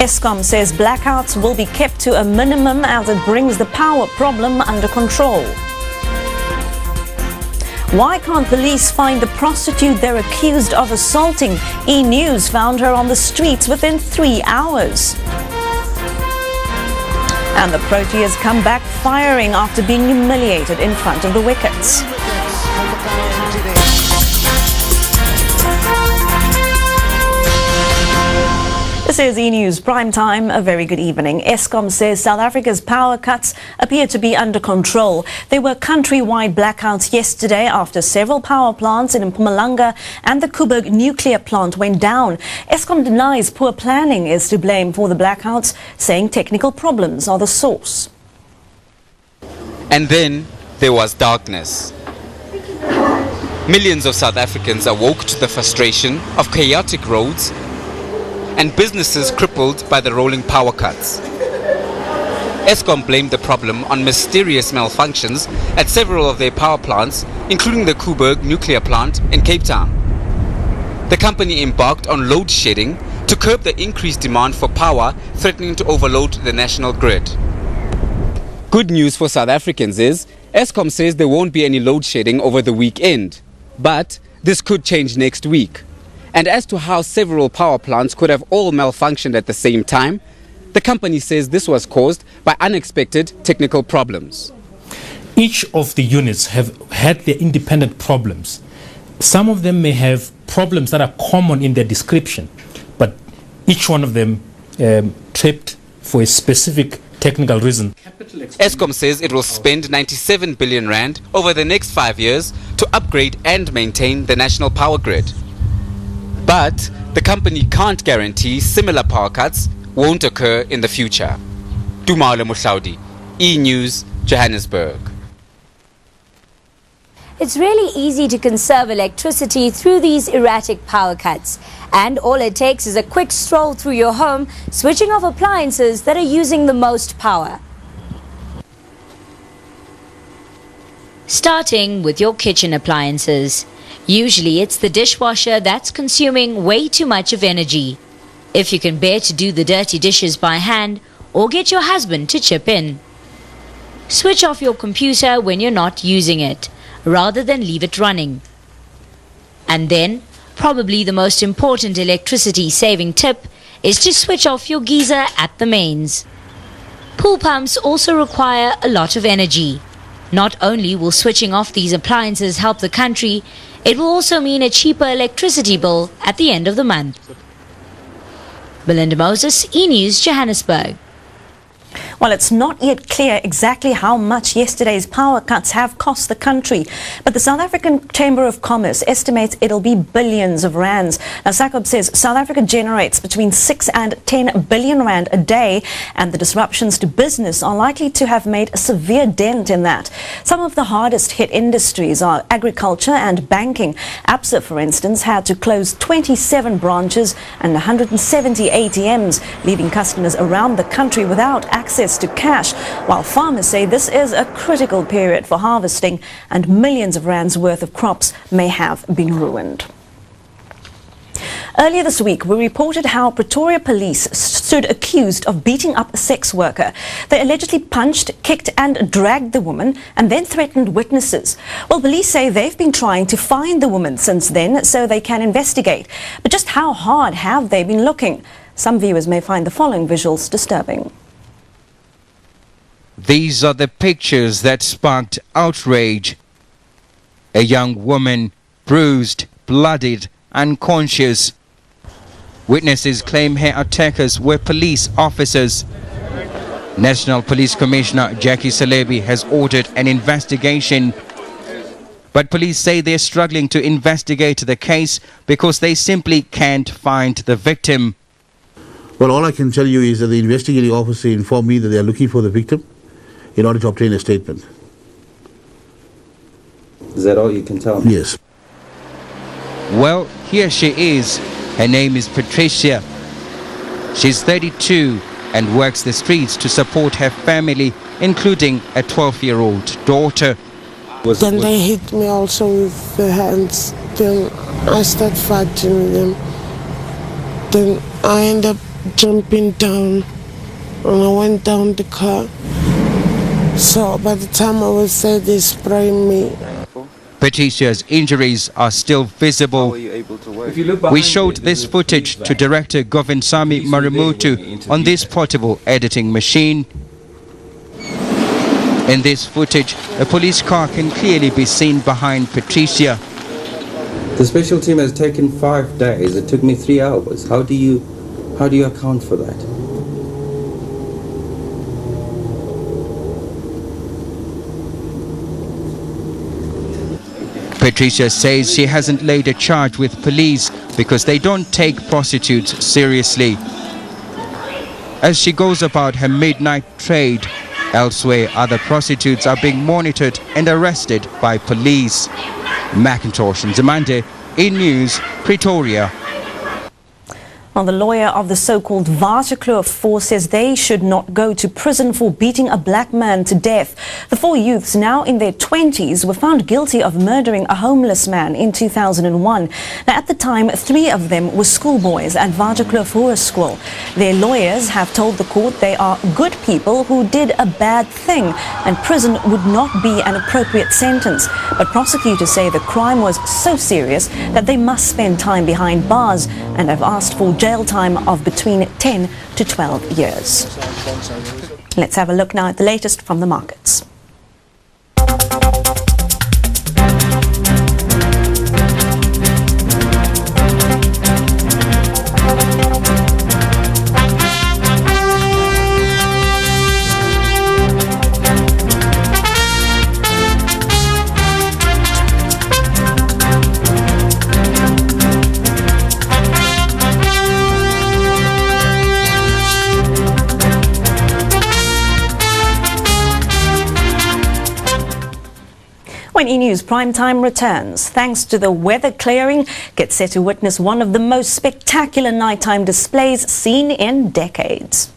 Eskom says blackouts will be kept to a minimum as it brings the power problem under control. Why can't police find the prostitute they're accused of assaulting? E-News found her on the streets within 3 hours. And the Proteas come back firing after being humiliated in front of the wickets. This is E-News Prime Time. A very good evening. Eskom says South Africa's power cuts appear to be under control. There were countrywide blackouts yesterday after several power plants in Mpumalanga and the Koeberg nuclear plant went down. Eskom denies poor planning is to blame for the blackouts, saying technical problems are the source. And then there was darkness. Millions of South Africans awoke to the frustration of chaotic roads and businesses crippled by the rolling power cuts. Eskom blamed the problem on mysterious malfunctions at several of their power plants, including the Koeberg nuclear plant in Cape Town. The company embarked on load shedding to curb the increased demand for power, threatening to overload the national grid. Good news for South Africans is Eskom says there won't be any load shedding over the weekend, but this could change next week. And as to how several power plants could have all malfunctioned at the same time, the company says this was caused by unexpected technical problems. Each of the units have had their independent problems. Some of them may have problems that are common in their description, but each one of them tripped for a specific technical reason. Eskom says it will spend 97 billion rand over the next 5 years to upgrade and maintain the national power grid. But the company can't guarantee similar power cuts won't occur in the future. Dumale Mushlaudi, E-News, Johannesburg. It's really easy to conserve electricity through these erratic power cuts. And all it takes is a quick stroll through your home, switching off appliances that are using the most power. Starting with your kitchen appliances. Usually it's the dishwasher that's consuming way too much of energy. If you can bear to do the dirty dishes by hand, or get your husband to chip in. Switch off your computer when you're not using it, rather than leave it running. And then, probably the most important electricity saving tip is to switch off your geyser at the mains. Pool pumps also require a lot of energy. Not only will switching off these appliances help the country, it will also mean a cheaper electricity bill at the end of the month. Belinda Moses, E-News, Johannesburg. Well, it's not yet clear exactly how much yesterday's power cuts have cost the country, but the South African Chamber of Commerce estimates it'll be billions of rands. Now, SACOB says South Africa generates between 6 and 10 billion rand a day, and the disruptions to business are likely to have made a severe dent in that. Some of the hardest hit industries are agriculture and banking. ABSA, for instance, had to close 27 branches and 170 ATMs, leaving customers around the country without access to cash, while farmers say this is a critical period for harvesting and millions of rands worth of crops may have been ruined. Earlier this week, we reported how Pretoria police stood accused of beating up a sex worker. They allegedly punched, kicked and dragged the woman and then threatened witnesses. Well, police say they've been trying to find the woman since then so they can investigate. But just how hard have they been looking? Some viewers may find the following visuals disturbing. These are the pictures that sparked outrage. A young woman, bruised, bloodied, unconscious. Witnesses claim her attackers were police officers. National Police Commissioner Jackie Salebi has ordered an investigation. But police say they're struggling to investigate the case because they simply can't find the victim. Well, all I can tell you is that the investigating officer informed me that they are looking for the victim in order to obtain a statement. Is that all you can tell me? Yes. Well, here she is. Her name is Patricia. She's 32 and works the streets to support her family, including a 12-year-old daughter. Then they hit me also with the hands. Then I started fighting with them. Then I ended up jumping down, and I went down the car. So by the time I was there, they sprayed me. Patricia's injuries are still visible. We showed this footage to director Govinsamy Marimutu on this portable editing machine. In this footage, a police car can clearly be seen behind Patricia. The special team has taken 5 days. It took me 3 hours. How do you account for that? Patricia says she hasn't laid a charge with police because they don't take prostitutes seriously. As she goes about her midnight trade, elsewhere other prostitutes are being monitored and arrested by police. Macintosh and Zamande, in News, Pretoria. Well, the lawyer of the so-called Vaartjie 4 says they should not go to prison for beating a black man to death. The 4 youths, now in their 20s, were found guilty of murdering a homeless man in 2001. Now, at the time, 3 of them were schoolboys at Vaartjie 4 school. Their lawyers have told the court they are good people who did a bad thing and prison would not be an appropriate sentence. But prosecutors say the crime was so serious that they must spend time behind bars and have asked for jail time of between 10 to 12 years. Let's have a look now at the latest from the markets. When E-News Primetime returns, thanks to the weather clearing, get set to witness one of the most spectacular nighttime displays seen in decades.